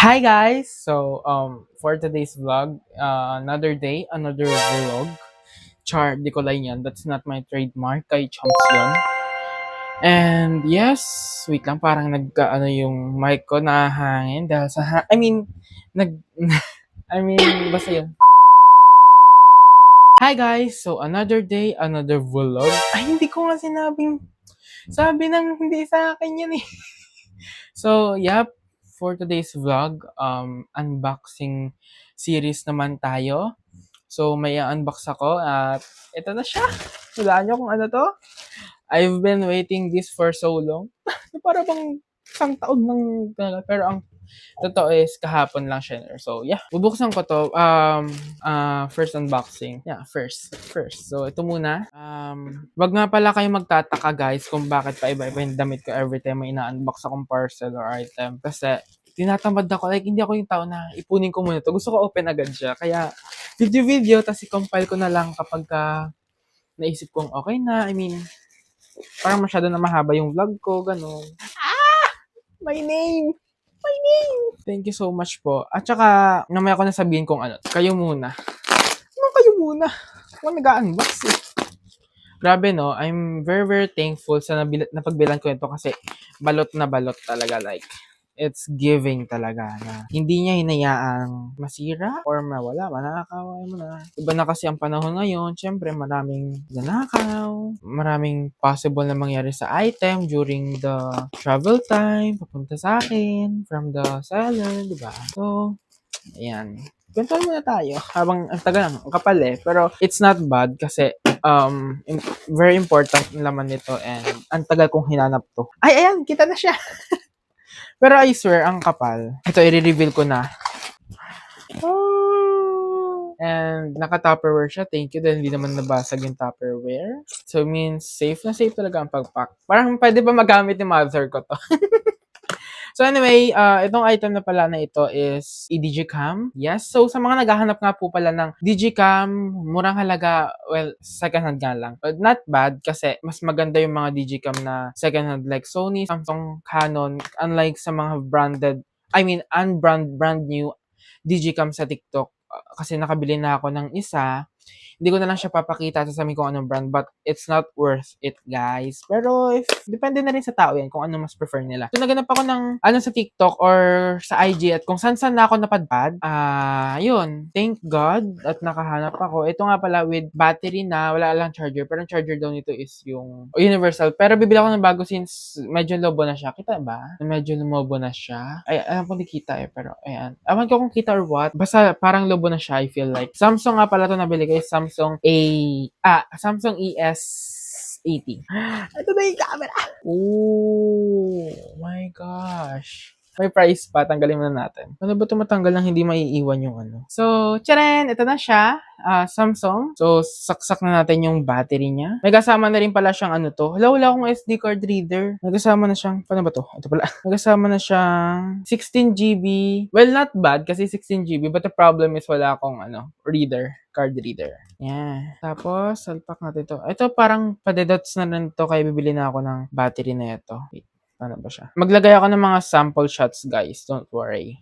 Hi guys! For today's vlog, another day, another vlog. Char, di ko lang yan. That's not my trademark. Kay Chomps yun. And yes, wait lang, parang yung mic ko nahangin dahil nag, basta yun. Hi guys! So, another day, another vlog. Ay, hindi ko nga sabi ng hindi sa akin yan eh. So, yep, for today's vlog, unboxing series naman tayo. So, may unbox ako at ito na siya. Hulaan nyo kung ano to. I've been waiting this for so long. Para bang isang taon lang talaga. Pero ang totoo is kahapon lang siya. So, yeah. Bubuksan ko to. First unboxing. Yeah, first. So, ito muna. Wag nga pala kayo magtataka guys kung bakit pa iba-iba yung damit ko every time may ina-unbox akong parcel or item. Kasi, tinatamad ako. Like, hindi ako yung tao na ipunin ko muna to. Gusto ko open agad siya. Kaya, video, tapos i-compile ko na lang kapag naisip kong okay na. Parang masyado na mahaba yung vlog ko, gano'n. My name! Thank you so much po. At saka, namaya ko na sabihin kung ano. Kayo muna. Ano kayo muna? Ako nag-unbox eh. Grabe no, I'm very very thankful sa napagbilan ko ito kasi balot na balot talaga, like it's giving talaga na hindi niya hinayaang masira or mawala, manakaw mo na. Iba na kasi ang panahon ngayon, syempre maraming nanakaw, maraming possible na mangyari sa item during the travel time, papunta sa akin, from the seller, di ba? So, ayan. Kwentuhan muna tayo. Habang ang tagal ang kapal eh. Pero it's not bad kasi very important yung laman nito and ang tagal kong hinanap to. Ay, ayan! Kita na siya! Pero I swear, ang kapal. Ito, i-reveal ko na. Oh! And naka-Tupperware siya. Thank you dahil hindi naman nabasag yung Tupperware. So, means safe na safe talaga ang pag-pack. Parang pwede ba magamit ni mother ko to? So anyway, itong item na pala na ito is Digicam. Yes, so sa mga naghahanap nga po pala ng Digicam, murang halaga, well, second hand nga lang. But not bad kasi mas maganda yung mga Digicam na second hand like Sony, Samsung, Canon, unlike sa mga brand new Digicam sa TikTok. Kasi nakabili na ako ng isa. Hindi ko na lang siya papakita at sasabihin kung anong brand, but it's not worth it, guys. Pero depende na rin sa tao yan kung ano mas prefer nila. So, naganap ako ng sa TikTok or sa IG at kung saan na ako napadpad. Yun. Thank God at nakahanap ako. Ito nga pala with battery na, wala lang charger. Pero ang charger daw nito is yung universal. Pero bibili ako ng bago since medyo lobo na siya. Kita ba? Medyo lumobo na siya. Ay, alam ko hindi kita eh. Pero, ayan. Awan ko kung kita or what. Basta parang lobo na siya, I feel like. Samsung nga pala ito nabili ko is Samsung ES80. Ito na yung camera. Oh my gosh. May price pa, tanggalin muna natin. Ano ba ito matanggal nang hindi maiiwan yung ano? So, tcharan! Ito na siya. Samsung. So, saksak na natin yung battery niya. May kasama na rin pala siyang ano to. Wala akong SD card reader. May kasama na siyang, paano ba to? Ito pala. May kasama na siyang 16GB. Well, not bad kasi 16GB. But the problem is wala akong card reader. Yeah. Tapos, salpak natin to. Ito parang padedots na rin to kaya bibili na ako ng battery na ito. Wait. Ano ba siya? Maglagay ako ng mga sample shots, guys. Don't worry.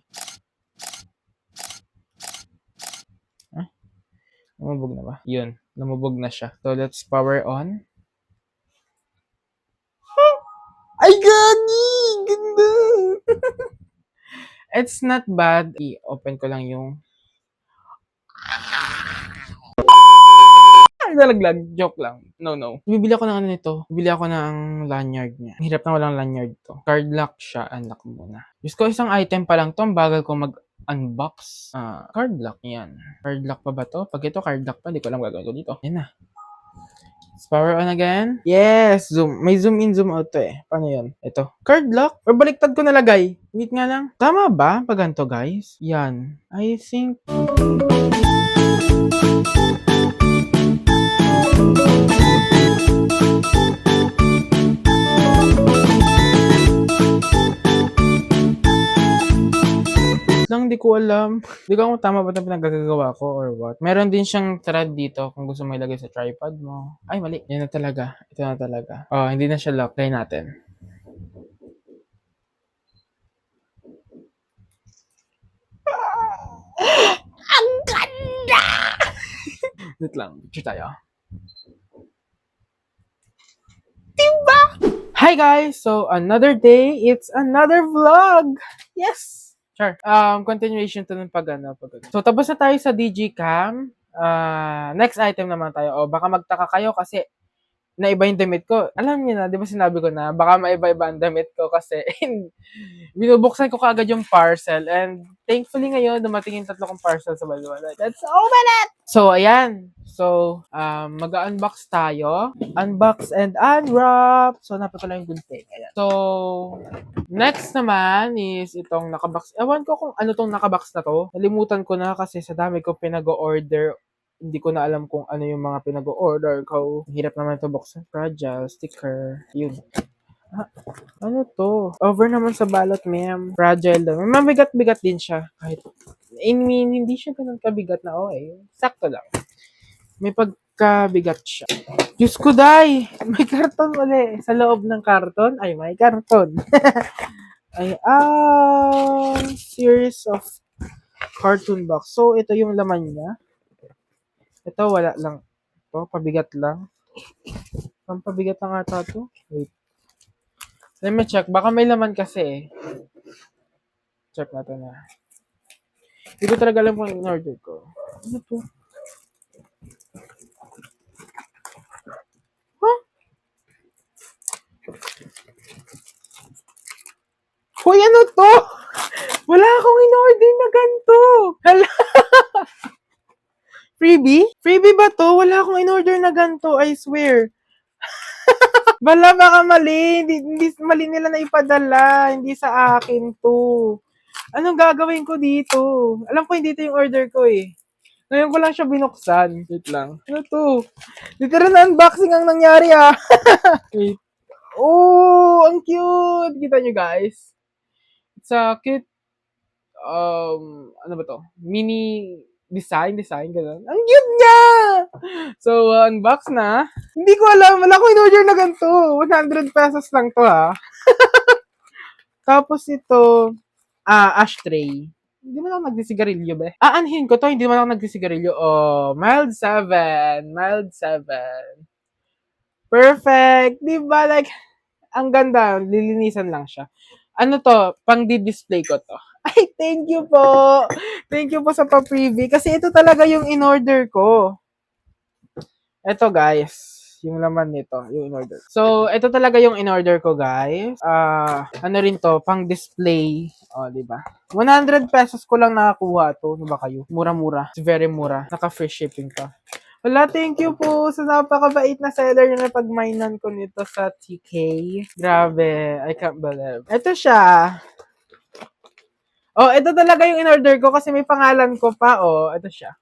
Lumubog na ba? Yun. Lumubog na siya. So, let's power on. Ay, gagi! Ganda! It's not bad. I-open ko lang yung nalaglag. Joke lang. No. Bibili ako ng ano nito. Bibili ako ng lanyard niya. Hirap na walang lanyard to. Card lock siya. Unlock muna. Diyos ko, isang item pa lang to. Ang bagal ko mag-unbox. Card lock yan. Card lock pa ba to? Pag ito card lock pa, hindi ko alam gagawin ko dito. Yan na. Let's power on again. Yes! Zoom. May zoom in, zoom out to eh. Paano yun? Ito. Card lock? Or baliktad ko nalagay? Wait nga lang. Tama ba? Pag ganito, guys? Yan. I think... lang, di ko alam. Di ko kung tama ba ito pinagagagawa ko or what. Meron din siyang thread dito kung gusto mo ilagay sa tripod mo. Ay, mali. Yan na talaga. Ito na talaga. Oh, hindi na siya lock. Try natin. Wait lang, picture tayo. Hi guys! So, another day, it's another vlog! Yes! Sure. Continuation to ng pag. So, tapos na tayo sa DG Cam. Next item naman tayo. O, baka magtaka kayo kasi naiba yung damit ko. Alam niyo na, di ba sinabi ko na, baka maiba-iba ang damit ko kasi binubuksan ko kaagad yung parcel and thankfully ngayon, dumating yung 3 kong parcel sa Balwala. Let's open it! So, ayan. So, mag-unbox tayo. Unbox and unwrap. So, napit ko lang yung good thing. Ayan. So, next naman is itong nakabox. Ewan ko kung ano tong nakabox na to. Nalimutan ko na kasi sa dami ko pinag-order. Hindi ko na alam kung ano yung mga pinag-order ko. Hirap naman ito buksan. Fragile, sticker, yun. Ano to? Over naman sa balot, ma'am. Fragile daw. May mabigat-bigat din siya. Kahit, I mean, hindi siya ganun kabigat na okay. Sakto lang. May pagkabigat siya. Diyos ko, day! May karton ulit. Sa loob ng karton, ay may karton. Ay, series of cartoon box. So, ito yung laman niya. Ito, wala lang. Ito, pabigat lang. Pampabigat lang ata ito. Wait. Let me check. Baka may laman kasi eh. Check natin na. Hindi ko talaga alam kung in-order ko. Ano to? Huh? Hoy, ano to? Wala akong in-order na ganito. Hala. Freebie? Freebie ba to? Wala akong in-order na ganito. I swear. Bala, baka mali. Hindi mali nila na ipadala. Hindi sa akin to. Anong gagawin ko dito? Alam ko hindi ito yung order ko eh. Ngayon ko lang siya binuksan. Wait lang. Ano to? Literal na unboxing ang nangyari ah. Wait. Oh, ang cute! Kita nyo guys. It's a cute, ano ba to? Mini design, ganun. Ang cute niya! So, unbox na. Hindi ko alam. Wala ko in-order na ganito. 100 pesos lang to ha. Tapos ito, ashtray. Hindi man ako nagsisigarilyo, be. Aanhin ko to, hindi man ako nagsisigarilyo. Oh, mild 7. Mild 7. Perfect! Di ba? Like, ang ganda. Lilinisan lang siya. Ano to? Pang di-display ko to. Ay, thank you po! Thank you po sa pa-preview. Kasi ito talaga yung in-order ko. Ito guys, yung laman nito, yung in-order. So, ito talaga yung in-order ko, guys. Ano rin to, pang display. O, di ba? 100 pesos ko lang nakakuha to. Ano ba kayo? Mura-mura. It's very mura. Naka-free shipping pa. Wala, thank you po sa napakabait na seller na napag-mainan ko nito sa TK. Grabe, I can't believe. Ito siya. Oh, ito talaga yung in-order ko kasi may pangalan ko pa. Oh, ito siya.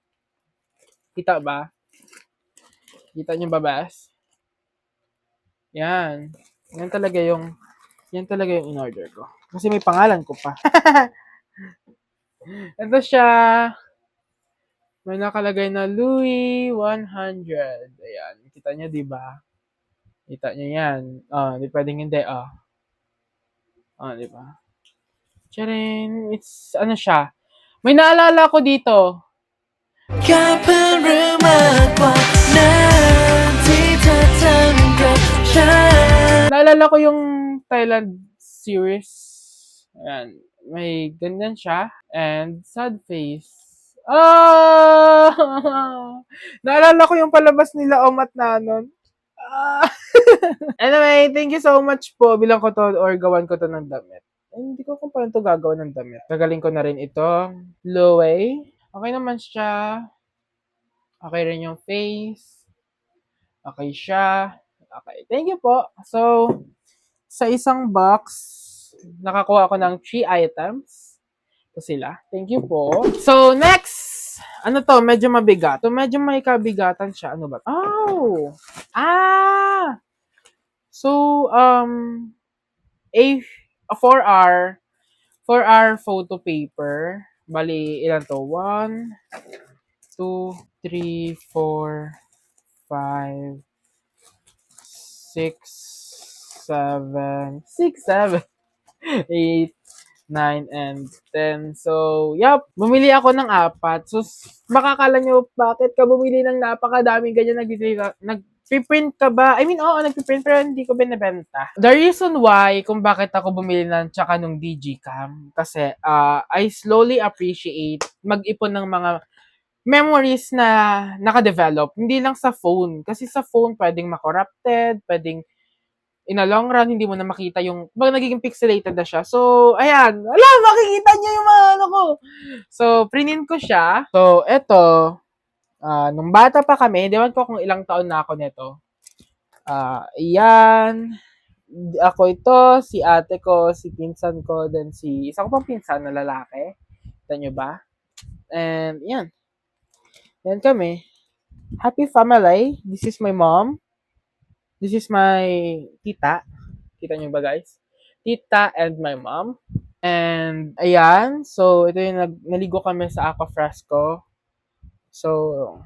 Kita ba? Kita niyo ba, Bas? Yan. Yan talaga yung in-order ko. Kasi may pangalan ko pa. Ito siya. May nakalagay na Louis 100. Ayan. Kita niyo, di ba? Kita niyo yan. Di pwedeng hindi. Di ba? Charing. It's, ano siya. May naalala ko dito. Naalala ko yung Thailand series. Ayan. May ganyan siya. And sad face. Naalala ko yung palabas nila Omat na nun. Anyway, thank you so much po. Bilang ko to or gawan ko to ng damit. Hindi ko kung paano to gagawa ng damit. Gagaling ko na rin ito. Low-way. Okay naman siya. Okay rin yung face. Okay siya. Okay. Thank you po. So, sa isang box, nakakuha ako ng 3 items. Ito sila. Thank you po. So, next! Ano to? Medyo mabigat. So, medyo may kabigatan siya. Ano ba? Oh! So, a 4R photo paper. Bali, ilan to? 1, 2, 3, 4, 5, 6, 7, 8, 9, and 10. So, yup, bumili ako ng 4. So, makakala nyo, bakit ka bumili ng napakadaming ganyan nagpiprint ka ba? I mean, oo, nagpiprint pero hindi ko binibenta. The reason why kung bakit ako bumili ng tsaka nung Digicam, kasi I slowly appreciate mag-ipon ng mga memories na naka-develop. Hindi lang sa phone. Kasi sa phone, pwedeng ma-corrupted, pwedeng in a long run, hindi mo na makita yung, nagiging pixelated na siya. So, ayan. Makikita niya yung mga ano ko. So, prinin ko siya. So, eto, nung bata pa kami, di ko kung ilang taon na ako nito. Ayan. Ako ito, si ate ko, si pinsan ko, then si isa ko pang pinsan na lalaki. Kita nyo ba? And, yan. Yan kami. Happy family. This is my mom. This is my tita. Kita nyo ba, guys? Tita and my mom. And, ayan. So, ito yung naligo kami sa aqua fresco. So,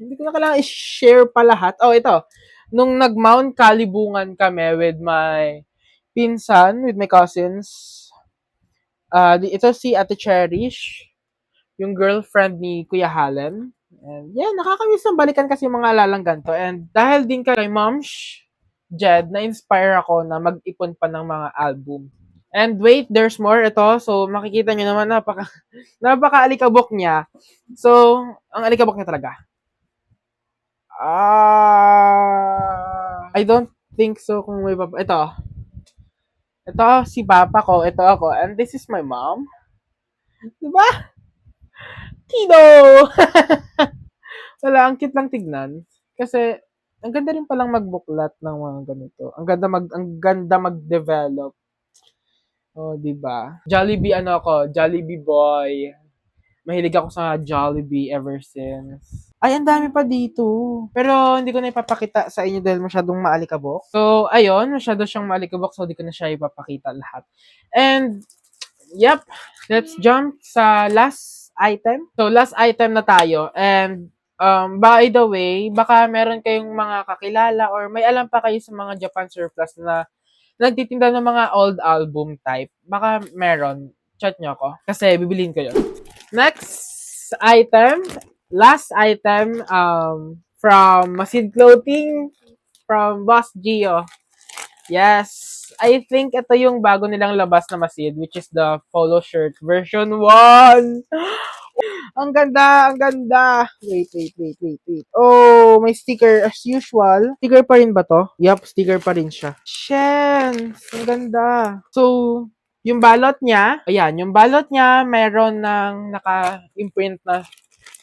hindi ko na kailangan i-share pa lahat. Oh, ito. Nung nag-Mount Kalibungan kami with my pinsan, with my cousins, ito si Ate Cherish, yung girlfriend ni Kuya Halen. And yeah, nakakamiss ng balikan kasi yung mga alalang ganito. And dahil din kay Momsh Jed, na-inspire ako na mag-ipon pa ng mga album. And wait, there's more ito. So, makikita nyo naman, napaka-alikabok niya. So, ang alikabok niya talaga. I don't think so kung may papa. Ito si papa ko, ito ako, and this is my mom. Diba? Kido! Wala, ang cute lang tignan. Kasi, ang ganda rin palang magbuklat ng mga ganito. Ang ganda mag-develop. Oh, diba? Jollibee Jollibee boy. Mahilig ako sa Jollibee ever since. Ay, ang dami pa dito. Pero hindi ko na ipapakita sa inyo dahil masyadong maalikabok. So, ayun, masyado siyang maalikabok so hindi ko na siya ipapakita lahat. And, yep, let's jump sa last item. So, last item na tayo. And, by the way, baka meron kayong mga kakilala or may alam pa kayo sa mga Japan surplus na nagtitinda ng mga old album type. Baka meron. Chat nyo ako. Kasi bibilin ko yun. Next item. Last item from Masid Clothing from Boss Gio. Yes. I think ito yung bago nilang labas na Masid, which is the polo shirt version 1. Ang ganda, ang ganda. Wait. Oh, may sticker as usual. Sticker pa rin ba to? Yup, sticker pa rin siya. Shen, ang ganda. So, yung balot niya, ayan, yung balot niya, meron ng naka-imprint na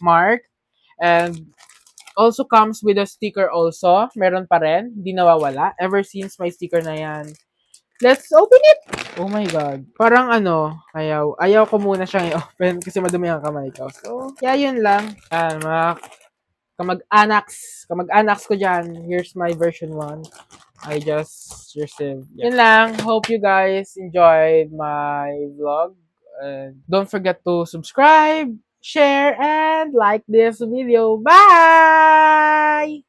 mark. And also comes with a sticker also. Meron pa rin, hindi nawawala. Ever since may sticker na yan. Let's open it! Oh my God. Parang ayaw ko muna siyang i-open kasi madumi ang kamay ko. So, yeah, yun lang. Mga kamag-anaks ko dyan. Here's my version 1. I just received. Yeah. Yun lang. Hope you guys enjoyed my vlog. Don't forget to subscribe, share, and like this video. Bye!